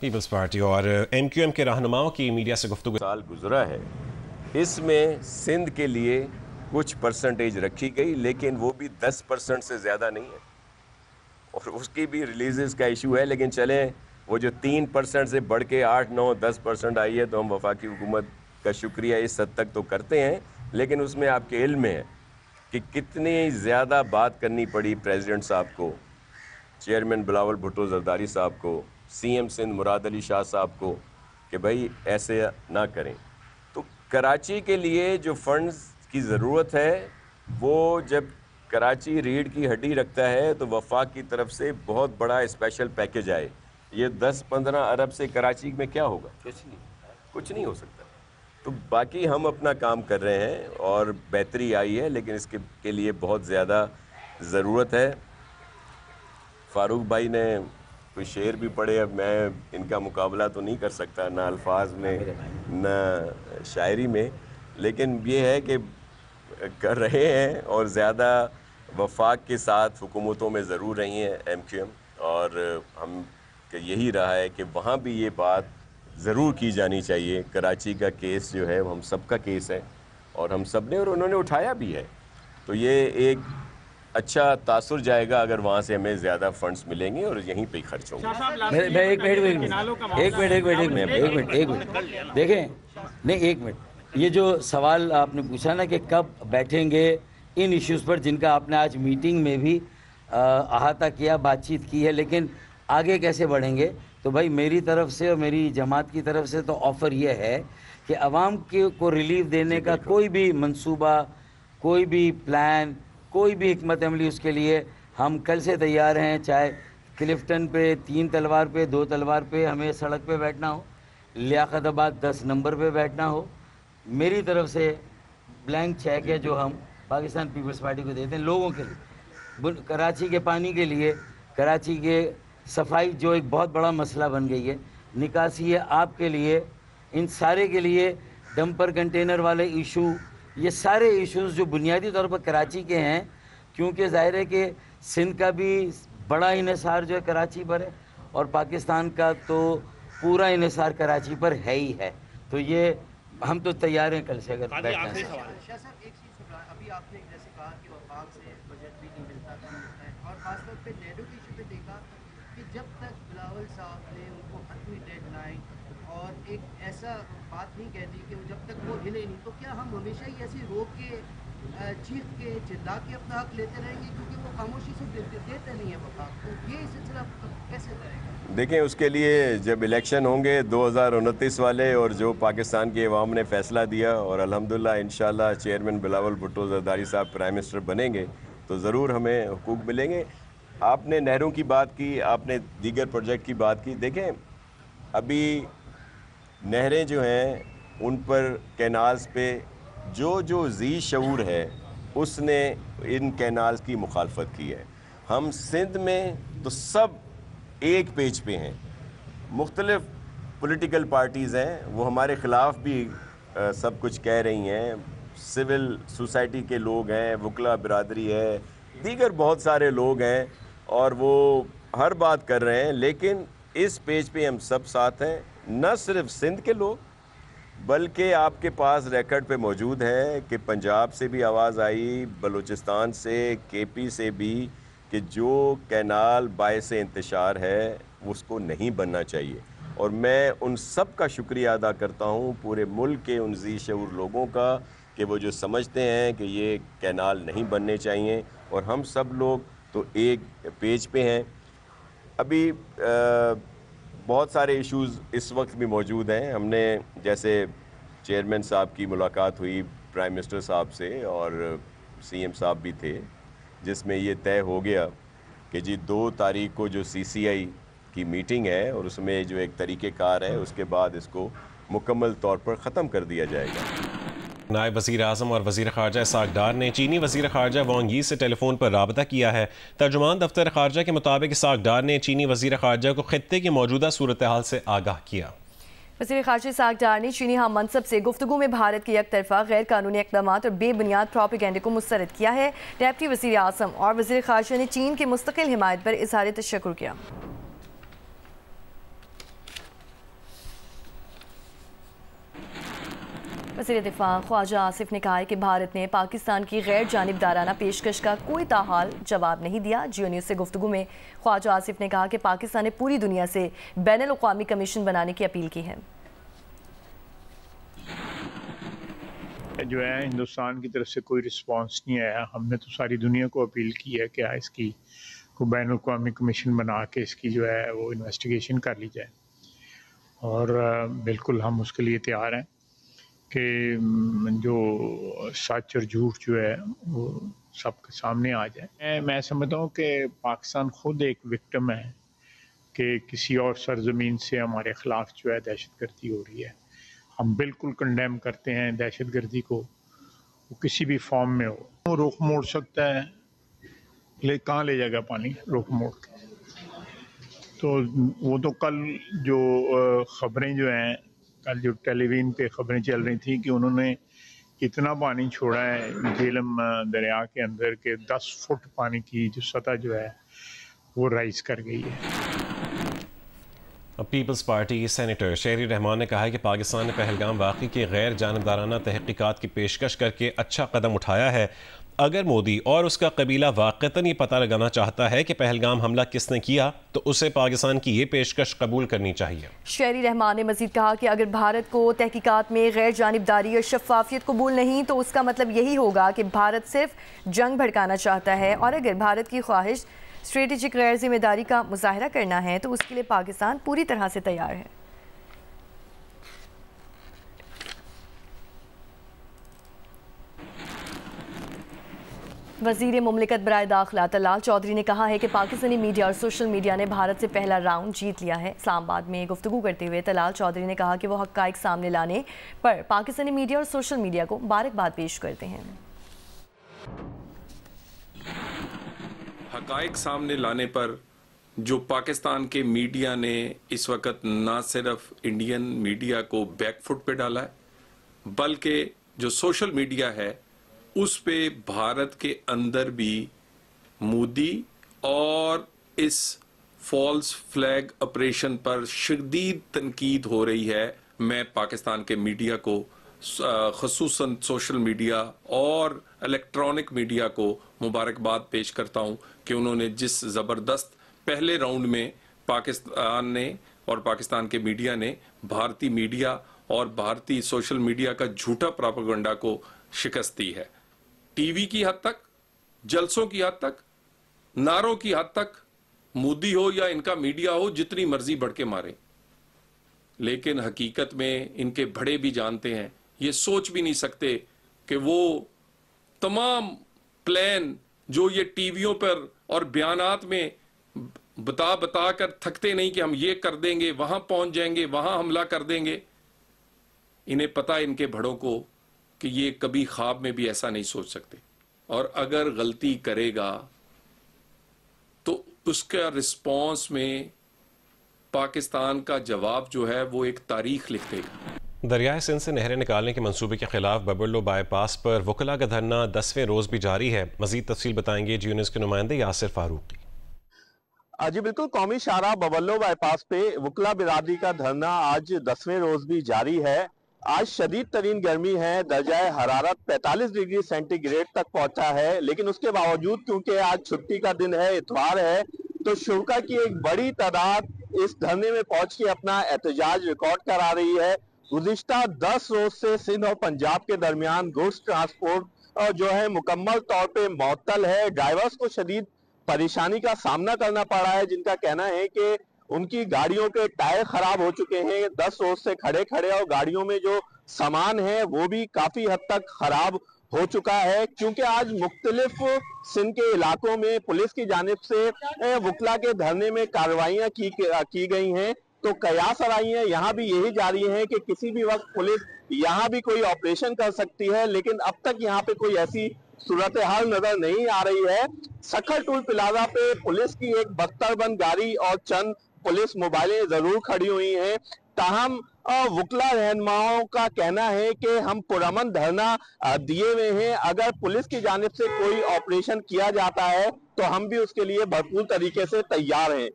Peoples party اور M Q M کے رہنماؤں کی میڈیا سے گفتگو سال گزرا ہے، اس میں سندھ کے لیے کچھ پرسنٹیج رکھی گئی، لیکن وہ بھی 10% سے زیادہ نہیں ہے، اور اس کی بھی ریلیزز کا ایشو ہے. لیکن چلیں، وہ جو 3% سے بڑھ کے 8, 9, 10% آئی ہے تو ہم وفاقی حکومت کا شکریہ اس حد تک تو کرتے ہیں. لیکن اس میں آپ کے علم میں ہے کہ کتنی زیادہ بات کرنی پڑی پریزیڈنٹ صاحب کو، چیئرمین بلاول بھٹو زرداری صاحب کو، سی ایم سندھ مراد علی شاہ صاحب کو، کہ بھائی ایسے نہ کریں. تو کراچی کے لیے جو فنڈز کی ضرورت ہے، وہ جب کراچی ریڑھ کی ہڈی رکھتا ہے تو وفاق کی طرف سے بہت بڑا اسپیشل پیکج آئے. یہ 10-15 ارب سے کراچی میں کیا ہوگا؟ کچھ نہیں ہو سکتا. تو باقی ہم اپنا کام کر رہے ہیں اور بہتری آئی ہے، لیکن اس کے لیے بہت زیادہ ضرورت ہے. فاروق بھائی نے کوئی شعر بھی پڑھے، اب میں ان کا مقابلہ تو نہیں کر سکتا، نہ الفاظ میں نہ شاعری میں، لیکن یہ ہے کہ کر رہے ہیں اور زیادہ وفاق کے ساتھ حکومتوں میں ضرور رہی ہیں ایم کیو ایم، اور ہم کہ یہی رہا ہے کہ وہاں بھی یہ بات ضرور کی جانی چاہیے. کراچی کا کیس جو ہے وہ ہم سب کا کیس ہے اور ہم سب نے، اور انہوں نے اٹھایا بھی ہے. تو یہ ایک اچھا تاثر جائے گا اگر وہاں سے ہمیں زیادہ فنڈز ملیں گے اور یہیں پہ ہی خرچ ہوں گے. ایک منٹ دیکھیں، نہیں ایک منٹ، یہ جو سوال آپ نے پوچھا نا کہ کب بیٹھیں گے ان ایشوز پر جن کا آپ نے آج میٹنگ میں بھی احاطہ کیا، بات چیت کی ہے، لیکن آگے کیسے بڑھیں گے؟ تو بھائی میری طرف سے اور میری جماعت کی طرف سے تو آفر یہ ہے کہ عوام کو ریلیف دینے کا کوئی بھی منصوبہ، کوئی بھی پلان، کوئی بھی حکمت عملی اس کے لیے ہم کل سے تیار ہیں. چاہے کلفٹن پہ 3 تلوار پہ 2 تلوار پہ ہمیں سڑک پہ بیٹھنا ہو، لیاقت آباد 10 نمبر پہ بیٹھنا ہو، میری طرف سے بلینک چیک ہے جو ہم پاکستان پیپلز پارٹی کو دیتے ہیں لوگوں کے لیے. کراچی کے پانی کے لیے، کراچی کے صفائی جو ایک بہت بڑا مسئلہ بن گئی ہے، نکاسی ہے آپ کے لیے، ان سارے کے لیے ڈمپر کنٹینر والے ایشو، یہ سارے ایشوز جو بنیادی طور پر کراچی کے ہیں، کیونکہ ظاہر ہے کہ سندھ کا بھی بڑا انحصار جو ہے کراچی پر ہے اور پاکستان کا تو پورا انحصار کراچی پر ہے ہی ہے. تو یہ ہم تو تیار ہیں کل سے اگر بیٹھنا ہے. شاہ صاحب ایک چیز ابھی آپ نے جیسے کہا کہ وفاق سے بجٹ بھی نہیں ملتا، کم ہوتا ہے، اور خاص طور پہ نہرو کے ایشو پہ دیکھا کہ جب تک بلاول صاحب نے ان کو حتمی ڈیڈ لائن اور ایک ایسا بات نہیں کہہ دی کہ جب تک وہ ہلے نہیں، تو کیا ہم ہمیشہ ہی ایسی روک کے چیخ کے چلا کے اپنا حق لیتے رہیں گے؟ کیونکہ وہ خاموشی سے دیتے نہیں ہیں وفاق، تو یہ سلسلہ کیسے رہے گا؟ دیکھیں، اس کے لیے جب الیکشن ہوں گے 2029 والے، اور جو پاکستان کی عوام نے فیصلہ دیا، اور الحمدللہ انشاءاللہ چیئرمین بلاول بھٹو زرداری صاحب پرائم منسٹر بنیں گے تو ضرور ہمیں حقوق ملیں گے. آپ نے نہروں کی بات کی، آپ نے دیگر پروجیکٹ کی بات کی. دیکھیں، ابھی نہریں جو ہیں ان پر کینالز پہ جو ذی شعور ہے اس نے ان کینالز کی مخالفت کی ہے. ہم سندھ میں تو سب ایک پیج پہ ہیں، مختلف پولیٹیکل پارٹیز ہیں، وہ ہمارے خلاف بھی سب کچھ کہہ رہی ہیں، سول سوسائٹی کے لوگ ہیں، وکلا برادری ہے، دیگر بہت سارے لوگ ہیں، اور وہ ہر بات کر رہے ہیں. لیکن اس پیج پہ ہم سب ساتھ ہیں، نہ صرف سندھ کے لوگ بلکہ آپ کے پاس ریکارڈ پہ موجود ہے کہ پنجاب سے بھی آواز آئی، بلوچستان سے، کے پی سے بھی، کہ جو کینال باعث انتشار ہے اس کو نہیں بننا چاہیے. اور میں ان سب کا شکریہ ادا کرتا ہوں، پورے ملک کے ان ذی شعور لوگوں کا، کہ وہ جو سمجھتے ہیں کہ یہ کینال نہیں بننے چاہیے، اور ہم سب لوگ تو ایک پیج پہ ہیں. ابھی بہت سارے ایشوز اس وقت بھی موجود ہیں. ہم نے جیسے چیئرمین صاحب کی ملاقات ہوئی پرائم منسٹر صاحب سے، اور سی ایم صاحب بھی تھے، جس میں یہ طے ہو گیا کہ جی 2 تاریخ کو جو سی سی آئی کی میٹنگ ہے، اور اس میں جو ایک طریقہ کار ہے، اس کے بعد اس کو مکمل طور پر ختم کر دیا جائے گا. نائب وزیر اعظم اور وزیر خارجہ اسحاق ڈار نے چینی وزیر خارجہ وانگ یی سے ٹیلی فون پر رابطہ کیا ہے. ترجمان دفتر خارجہ کے مطابق اسحاق ڈار نے چینی وزیر خارجہ کو خطے کی موجودہ صورتحال سے آگاہ کیا. وزیر خارجہ اسحاق ڈار نے چینی ہم منصب سے گفتگو میں بھارت کے یک طرفہ غیر قانونی اقدامات اور بے بنیاد پروپیگنڈے کو مسترد کیا ہے. ڈیپٹی وزیر اعظم اور وزیر خارجہ نے چین کی مستقل حمایت پر اظہار تشکر کیا. وزیر دفاع خواجہ آصف نے کہا ہے کہ بھارت نے پاکستان کی غیر جانبدارانہ پیشکش کا کوئی تاحال جواب نہیں دیا۔ جیو نیوز سے گفتگو میں خواجہ آصف نے کہا کہ پاکستان نے پوری دنیا سے بین الاقوامی کمیشن بنانے کی اپیل کی ہے۔ جو ہے ہندوستان کی طرف سے کوئی رسپانس نہیں آیا۔ ہم نے تو ساری دنیا کو اپیل کی ہے کہ اس کی کو بین الاقوامی کمیشن بنا کے اس کی جو ہے وہ انویسٹیگیشن کر لی جائے، اور بالکل ہم اس کے لیے تیار ہیں کہ جو سچ اور جھوٹ جو ہے وہ سب کے سامنے آ جائے۔ میں سمجھتا ہوں کہ پاکستان خود ایک وکٹم ہے کہ کسی اور سرزمین سے ہمارے خلاف جو ہے دہشت گردی ہو رہی ہے۔ ہم بالکل کنڈیم کرتے ہیں دہشت گردی کو، وہ کسی بھی فارم میں ہو۔ وہ رخ موڑ سکتا ہے، کہاں لے جائے گا پانی رخ موڑ کے؟ تو وہ تو کل جو خبریں جو ہیں، کل جو ٹیلی ویژن پہ خبریں چل رہی تھیں کہ انہوں نے اتنا پانی چھوڑا ہے جہلم دریا کے اندر کہ 10 فٹ پانی کی جو سطح جو ہے وہ رائز کر گئی ہے۔ پیپلز پارٹی سینیٹر شہری رحمان نے کہا ہے کہ پاکستان نے پہلگام واقعے کی غیر جانبدارانہ تحقیقات کی پیشکش کر کے اچھا قدم اٹھایا ہے۔ اگر مودی اور اس کا قبیلہ واقعتاً یہ پتہ لگانا چاہتا ہے کہ پہلگام حملہ کس نے کیا تو اسے پاکستان کی یہ پیشکش قبول کرنی چاہیے۔ شہری رحمان نے مزید کہا کہ اگر بھارت کو تحقیقات میں غیر جانبداری اور شفافیت قبول نہیں تو اس کا مطلب یہی ہوگا کہ بھارت صرف جنگ بھڑکانا چاہتا ہے، اور اگر بھارت کی خواہش اسٹریٹجک غیر ذمہ داری کا مظاہرہ کرنا ہے تو اس کے لیے پاکستان پوری طرح سے تیار ہے۔ وزیر مملکت برائے داخلہ طلال چودھری نے کہا ہے کہ پاکستانی میڈیا اور سوشل میڈیا نے بھارت سے پہلا راؤنڈ جیت لیا ہے۔ اسلام آباد میں گفتگو کرتے ہوئے طلال چودھری نے کہا کہ وہ حقائق سامنے لانے پر پاکستانی میڈیا اور سوشل میڈیا کو مبارکباد پیش کرتے ہیں۔ حقائق سامنے لانے پر جو پاکستان کے میڈیا نے اس وقت نہ صرف انڈین میڈیا کو بیک فٹ پہ ڈالا ہے بلکہ جو سوشل میڈیا ہے اس پہ بھارت کے اندر بھی مودی اور اس فالس فلیگ آپریشن پر شدید تنقید ہو رہی ہے۔ میں پاکستان کے میڈیا کو خصوصاً سوشل میڈیا اور الیکٹرانک میڈیا کو مبارکباد پیش کرتا ہوں کہ انہوں نے جس زبردست پہلے راؤنڈ میں پاکستان نے اور پاکستان کے میڈیا نے بھارتی میڈیا اور بھارتی سوشل میڈیا کا جھوٹا پراپیگنڈا کو شکست دی ہے۔ ٹی وی کی حد تک، جلسوں کی حد تک، نعروں کی حد تک مودی ہو یا ان کا میڈیا ہو جتنی مرضی بڑھ کے مارے، لیکن حقیقت میں ان کے بڑے بھی جانتے ہیں، یہ سوچ بھی نہیں سکتے کہ وہ تمام پلان جو یہ ٹی ویوں پر اور بیانات میں بتا کر تھکتے نہیں کہ ہم یہ کر دیں گے، وہاں پہنچ جائیں گے، وہاں حملہ کر دیں گے، انہیں پتا ان کے بڑوں کو کہ یہ کبھی خواب میں بھی ایسا نہیں سوچ سکتے، اور اگر غلطی کرے گا تو اس کا رسپانس میں پاکستان کا جواب جو ہے وہ ایک تاریخ لکھ دے گا۔ دریائے سندھ سے نہریں نکالنے کے منصوبے کے خلاف ببرلو بائی پاس پر وکلاء کا دھرنا 10ویں روز بھی جاری ہے۔ مزید تفصیل بتائیں گے جیو نیوز کے نمائندے یاسر فاروقی۔ جی بالکل، قومی شاہراہ ببرلو بائی پاس پہ وکلاء برادری کا دھرنا آج 10ویں روز بھی جاری ہے۔ آج شدید ترین گرمی ہے، درجہ حرارت 45 ڈگری سینٹی گریڈ تک پہنچا ہے، لیکن اس کے باوجود کیونکہ آج چھٹی کا دن ہے، اتوار ہے، تو شرکاء کی ایک بڑی تعداد اس دھرنے میں پہنچ کے اپنا احتجاج ریکارڈ کرا رہی ہے۔ گزشتہ 10 روز سے سندھ اور پنجاب کے درمیان گوڈز ٹرانسپورٹ جو ہے مکمل طور پہ معطل ہے۔ ڈرائیورز کو شدید پریشانی کا سامنا کرنا پڑا ہے، جن کا کہنا ہے کہ ان کی گاڑیوں کے ٹائر خراب ہو چکے ہیں 10 روز سے کھڑے اور گاڑیوں میں جو سامان ہے وہ بھی کافی حد تک خراب ہو چکا ہے، کیونکہ آج مختلف سندھ کے علاقوں میں پولیس کی جانب سے وکلاء کے دھرنے میں کارروائیاں کی گئی ہیں، تو قیاس آرائیاں یہاں بھی یہی جاری ہیں کہ کسی بھی وقت پولیس یہاں بھی کوئی آپریشن کر سکتی ہے، لیکن اب تک یہاں پہ کوئی ایسی صورتحال نظر نہیں آ رہی ہے۔ سکھر ٹول پلازا پہ پولیس کی ایک بختر بند گاڑی اور چند پولیس موبائلیں ضرور کھڑی ہوئی ہیں، تاہم وکلاء رہنماؤں کا کہنا ہے کہ ہم پرامن دھرنا دیے ہوئے ہیں، اگر پولیس کی جانب سے کوئی آپریشن کیا جاتا ہے تو ہم بھی اس کے لیے بھرپور طریقے سے تیار ہیں۔